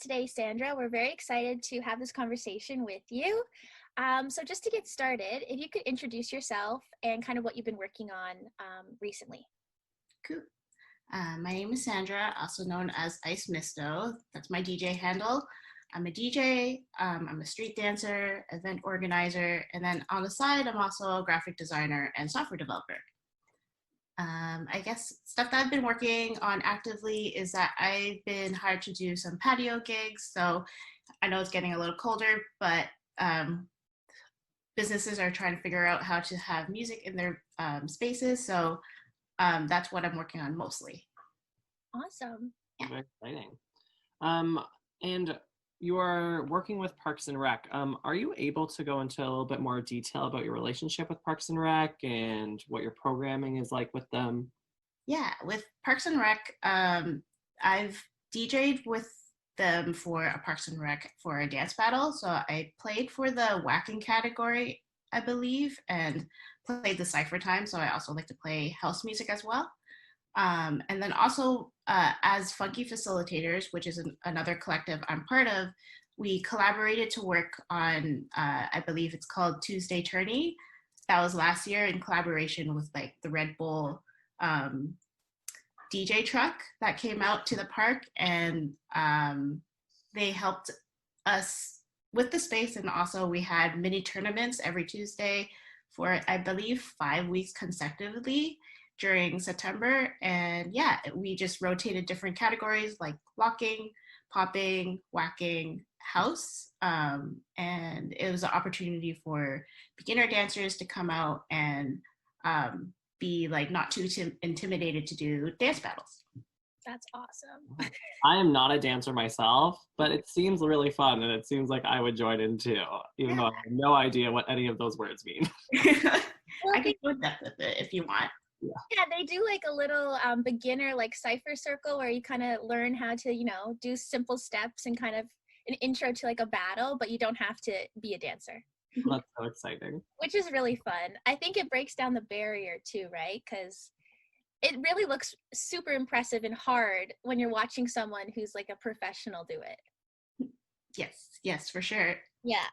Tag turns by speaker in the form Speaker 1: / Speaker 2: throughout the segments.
Speaker 1: guest today, Sandra. We're very excited to have this conversation with you. So just to get started, if you could introduce yourself and kind of what you've been working on recently.
Speaker 2: Cool. My name is Sandra, also known as Iced Misto. That's my DJ handle. I'm a DJ, I'm a street dancer, event organizer, and then on the side, I'm also a graphic designer and software developer. I guess stuff that I've been working on actively is that I've been hired to do some patio gigs. So I know it's getting a little colder, but businesses are trying to figure out how to have music in their spaces. So that's what I'm working on mostly.
Speaker 1: Awesome.
Speaker 2: Yeah.
Speaker 3: Very exciting. And you are working with Parks and Rec. Are you able to go into a little bit more detail about your relationship with Parks and Rec and what your programming is like with them?
Speaker 2: Yeah, with Parks and Rec, I've DJ'd with them for a Parks and Rec for a dance battle. So I played for the whacking category, I believe, and played the Cypher time. So I also like to play house music as well. And then also as Funky Facilitators, which is another collective I'm part of, we collaborated to work on, I believe it's called Tuesday Tourney. That was last year in collaboration with like the Red Bull DJ truck that came out to the park, and they helped us with the space. And also we had mini tournaments every Tuesday for, I believe, 5 weeks consecutively during September. And yeah, we just rotated different categories like locking, popping, whacking, house. And it was an opportunity for beginner dancers to come out and be like not too intimidated to do dance battles.
Speaker 1: That's awesome.
Speaker 3: I am not a dancer myself, but it seems really fun and it seems like I would join in too, even though I have no idea what any of those words mean.
Speaker 2: I can go in depth with it if you want.
Speaker 1: Yeah, they do like a little beginner like Cypher Circle where you kind of learn how to, do simple steps and kind of an intro to like a battle, but you don't have to be a dancer.
Speaker 3: That's so exciting.
Speaker 1: Which is really fun. I think it breaks down the barrier too, right? Because it really looks super impressive and hard when you're watching someone who's like a professional do it.
Speaker 2: Yes, for sure.
Speaker 1: Yeah.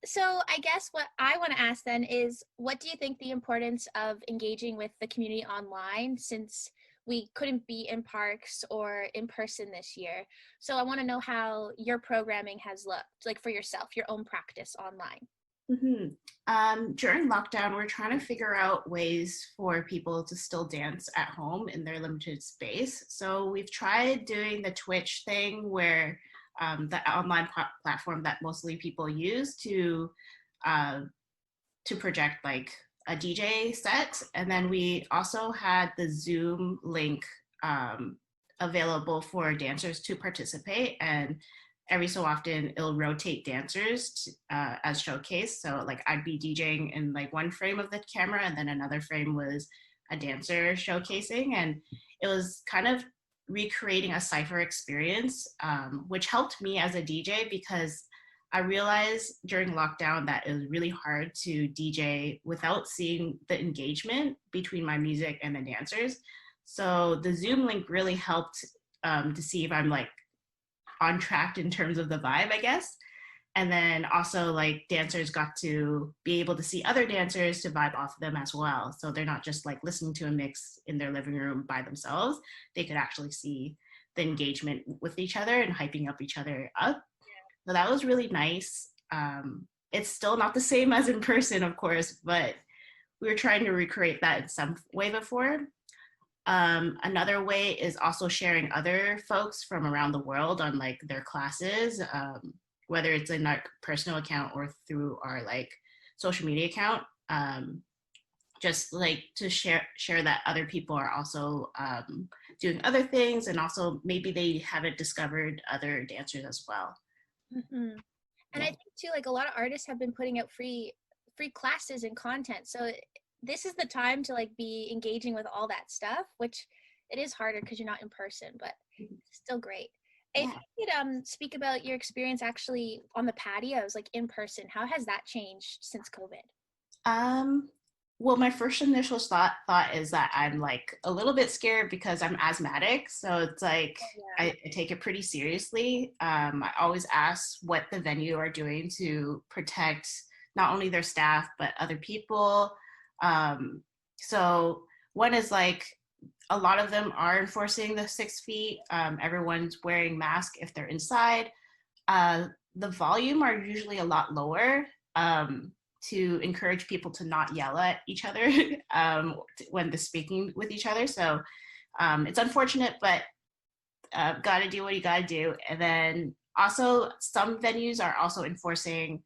Speaker 1: So I guess what I want to ask then is, what do you think the importance of engaging with the community online, since we couldn't be in parks or in person this year? So I want to know how your programming has looked, like for yourself, your own practice online.
Speaker 2: Mm-hmm. During lockdown, we're trying to figure out ways for people to still dance at home in their limited space. So we've tried doing the Twitch thing where the online platform that mostly people use to project like a DJ set. And then we also had the Zoom link available for dancers to participate. And every so often it'll rotate dancers as showcase. So like I'd be DJing in like one frame of the camera and then another frame was a dancer showcasing. And it was kind of recreating a Cypher experience, which helped me as a DJ because I realized during lockdown that it was really hard to DJ without seeing the engagement between my music and the dancers. So the Zoom link really helped to see if I'm like on track in terms of the vibe, I guess. And then also like dancers got to be able to see other dancers to vibe off of them as well. So they're not just like listening to a mix in their living room by themselves. They could actually see the engagement with each other and hyping up each other up. So that was really nice. It's still not the same as in person, of course, but we were trying to recreate that in some way before. Another way is also sharing other folks from around the world on like their classes, whether it's in our personal account or through our like social media account, just like to share that other people are also doing other things, and also maybe they haven't discovered other dancers as well.
Speaker 1: Mm-hmm. And I think too, like a lot of artists have been putting out free classes and content. So this is the time to like be engaging with all that stuff, which it is harder because you're not in person, but still great. Yeah. If you could speak about your experience actually on the patios, like in person, how has that changed since COVID?
Speaker 2: Well, my first initial thought is that I'm like a little bit scared because I'm asthmatic. So it's like
Speaker 1: Oh, yeah.
Speaker 2: I take it pretty seriously. I always ask what the venue are doing to protect not only their staff, but other people. So one is like a lot of them are enforcing the 6 feet. Everyone's wearing masks if they're inside. The volume are usually a lot lower. To encourage people to not yell at each other when they're speaking with each other. So it's unfortunate, but got to do what you got to do. And then also some venues are also enforcing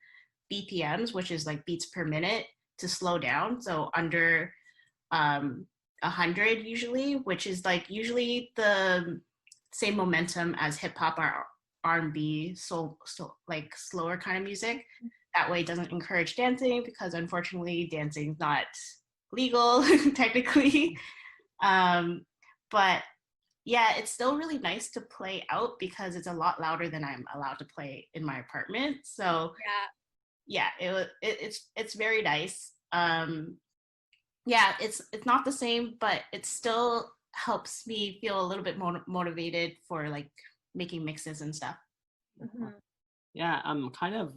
Speaker 2: BPMs, which is like beats per minute, to slow down. So under 100 usually, which is like usually the same momentum as hip hop or R&B, so like slower kind of music. That way it doesn't encourage dancing because unfortunately dancing is not legal technically. But yeah, it's still really nice to play out because it's a lot louder than I'm allowed to play in my apartment. So yeah, it's very nice. Yeah, it's not the same, but it still helps me feel a little bit more motivated for like making mixes and stuff.
Speaker 1: Mm-hmm.
Speaker 3: Yeah, I'm kind of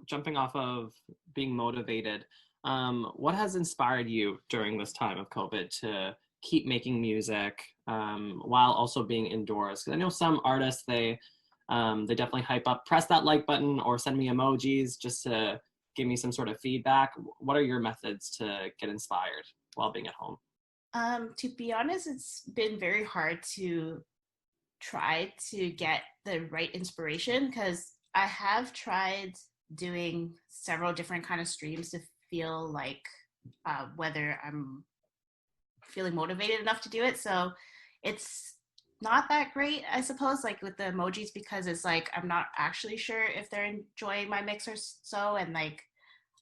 Speaker 3: jumping off of being motivated. What has inspired you during this time of COVID to keep making music while also being indoors? Because I know some artists they definitely hype up, press that like button or send me emojis just to give me some sort of feedback. What are your methods to get inspired while being at home?
Speaker 2: To be honest, it's been very hard to try to get the right inspiration because I have tried doing several different kind of streams to feel like whether I'm feeling motivated enough to do it. So it's not that great, I suppose, like with the emojis, because it's like I'm not actually sure if they're enjoying my mix or so. And like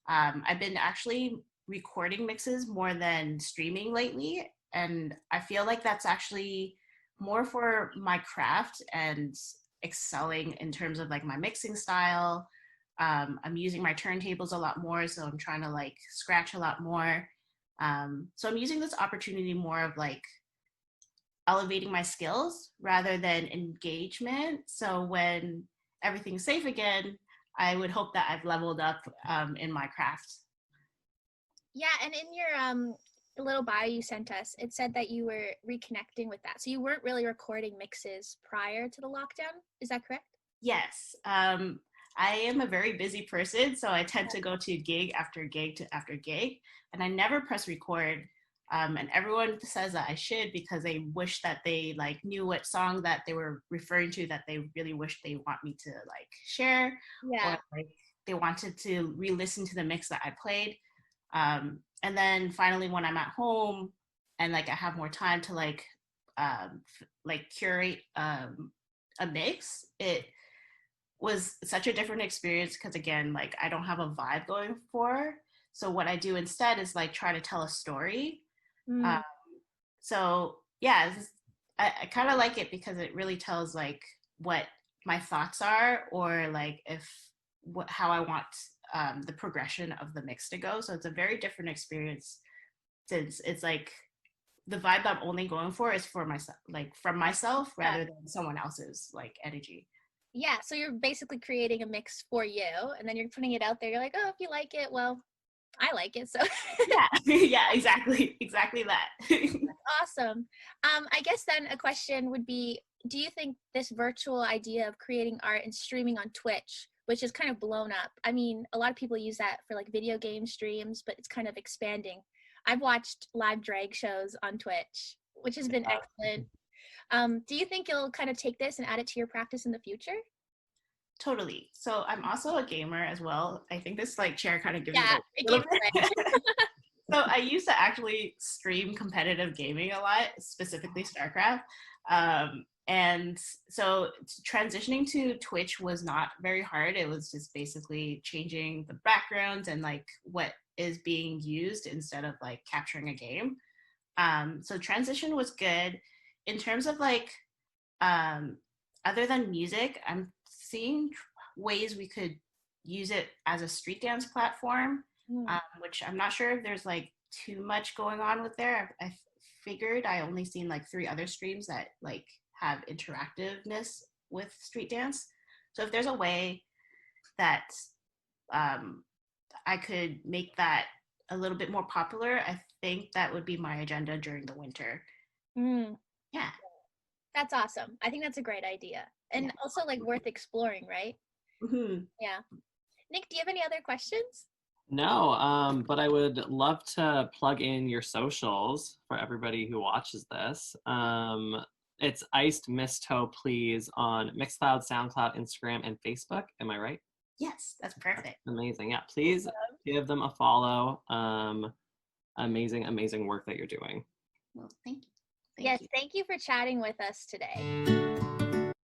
Speaker 2: I've been actually recording mixes more than streaming lately. And I feel like that's actually more for my craft and excelling in terms of like my mixing style. I'm using my turntables a lot more, so I'm trying to like scratch a lot more. So I'm using this opportunity more of like elevating my skills rather than engagement. So when everything's safe again, I would hope that I've leveled up in my craft.
Speaker 1: Yeah, and in your little bio you sent us, it said that you were reconnecting with that. So you weren't really recording mixes prior to the lockdown. Is that correct?
Speaker 2: Yes. I am a very busy person, so I tend to go to gig after gig to after gig, and I never press record. And everyone says that I should because they wish that they like knew what song that they were referring to that they really wish they want me to like share,
Speaker 1: Yeah.
Speaker 2: or like they wanted to re-listen to the mix that I played. And then finally, when I'm at home and like I have more time to like curate a mix, it was such a different experience because again, like I don't have a vibe going for. So what I do instead is like try to tell a story.
Speaker 1: Mm.
Speaker 2: Um, so yeah, I kind of like it because it really tells like what my thoughts are or like if how I want the progression of the mix to go. So it's a very different experience since it's like the vibe that I'm only going for is for myself, like from myself
Speaker 1: Yeah.
Speaker 2: rather than someone else's like energy.
Speaker 1: Yeah, so you're basically creating a mix for you, and then you're putting it out there. You're like, oh, if you like it, well, I like it, so
Speaker 2: Yeah, yeah, exactly that.
Speaker 1: awesome. I guess then a question would be, do you think this virtual idea of creating art and streaming on Twitch, which is kind of blown up, I mean, a lot of people use that for like video game streams, but it's kind of expanding. I've watched live drag shows on Twitch, which has been excellent. Do you think you'll kind of take this and add it to your practice in the future?
Speaker 2: Totally. So I'm also a gamer as well. I think this like chair kind of gives it
Speaker 1: Yeah,
Speaker 2: a
Speaker 1: it
Speaker 2: little
Speaker 1: gave
Speaker 2: bit.
Speaker 1: it away.
Speaker 2: So I used to actually stream competitive gaming a lot, specifically StarCraft. And so transitioning to Twitch was not very hard. It was just basically changing the backgrounds and like what is being used instead of like capturing a game. So transition was good. In terms of like um, other than music, I'm seeing ways we could use it as a street dance platform,
Speaker 1: Mm.
Speaker 2: which I'm not sure if there's like too much going on with there. I figured I only seen like 3 other streams that like have interactiveness with street dance. So if there's a way that I could make that a little bit more popular, I think that would be my agenda during the winter.
Speaker 1: Mm,
Speaker 2: Yeah.
Speaker 1: that's awesome. I think that's a great idea. And also like worth exploring, right?
Speaker 2: Mm-hmm.
Speaker 1: Yeah. Nick, do you have any other questions?
Speaker 3: No, but I would love to plug in your socials for everybody who watches this. It's Iced Misto Please on Mixcloud, SoundCloud, Instagram, and Facebook. Am I right?
Speaker 2: Yes, that's perfect.
Speaker 3: Amazing. Yeah, please give them a follow. Amazing work that you're doing.
Speaker 2: Well, thank you.
Speaker 1: Yes, thank you for chatting with us today.